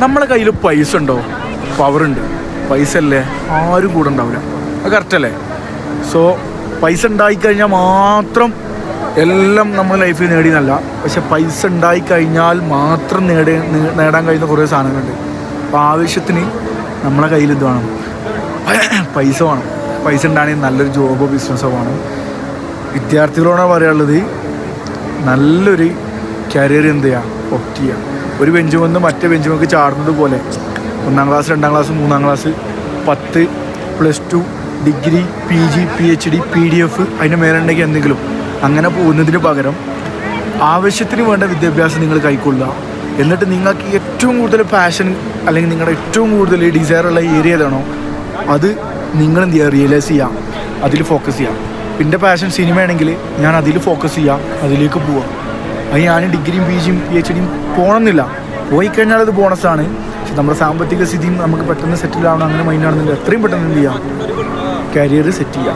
നമ്മളെ കയ്യിൽ പൈസ ഉണ്ടോ, പവറുണ്ട്, പൈസ അല്ലേ ആരും കൂടെ ഉണ്ടാവില്ല. അത് കറക്റ്റല്ലേ? സോ പൈസ ഉണ്ടായിക്കഴിഞ്ഞാൽ മാത്രം എല്ലാം നമ്മൾ ലൈഫിൽ നേടിയെന്നല്ല, പക്ഷെ പൈസ ഉണ്ടായിക്കഴിഞ്ഞാൽ മാത്രം നേടാൻ കഴിയുന്ന കുറേ സാധനങ്ങളുണ്ട്. അപ്പോൾ ആവശ്യത്തിന് നമ്മളെ കയ്യിൽ ഇത് വേണം, പൈസ വേണം. പൈസ ഉണ്ടാണെങ്കിൽ നല്ലൊരു ജോബോ ബിസിനസ്സോ വേണം. വിദ്യാർത്ഥികളോടാണ് പറയാനുള്ളത്, നല്ലൊരു കരിയർ എന്ത് ചെയ്യുക, ഒപ്റ്റ് ചെയ്യുക. ഒരു ബെഞ്ച് വന്ന് മറ്റേ ബെഞ്ച് വന്ന് ചാടുന്നത് പോലെ 1ാം class 2ാം class 3ാം class 10 +2 degree PG PhD PDF അതിൻ്റെ മേലുണ്ടെങ്കിൽ എന്തെങ്കിലും അങ്ങനെ പോകുന്നതിന് പകരം ആവശ്യത്തിന് വേണ്ട വിദ്യാഭ്യാസം നിങ്ങൾ കൈക്കൊള്ളുക. എന്നിട്ട് നിങ്ങൾക്ക് ഏറ്റവും കൂടുതൽ പാഷൻ അല്ലെങ്കിൽ നിങ്ങളുടെ ഏറ്റവും കൂടുതൽ ഡിസയറുള്ള ഏരിയ ഏതാണോ അത് നിങ്ങൾ എന്ത് ചെയ്യുക, റിയലൈസ് ചെയ്യുക, അതിൽ ഫോക്കസ് ചെയ്യുക. പിന്നെ പാഷൻ സിനിമയാണെങ്കിൽ ഞാൻ അതിൽ ഫോക്കസ് ചെയ്യുക, അതിലേക്ക് പോവുക. അത് ഞാൻ ഡിഗ്രിയും PGയും PhD പോകണമെന്നില്ല, പോയി കഴിഞ്ഞാൽ അത് ബോണസാണ്. പക്ഷെ നമ്മുടെ സാമ്പത്തിക സ്ഥിതിയും നമുക്ക് പെട്ടെന്ന് സെറ്റിൽ ആവണം, അങ്ങനെ മൈൻഡാണെന്നുണ്ടെങ്കിൽ എത്രയും പെട്ടെന്ന് എന്ത് ചെയ്യുക, കരിയർ സെറ്റ് ചെയ്യുക.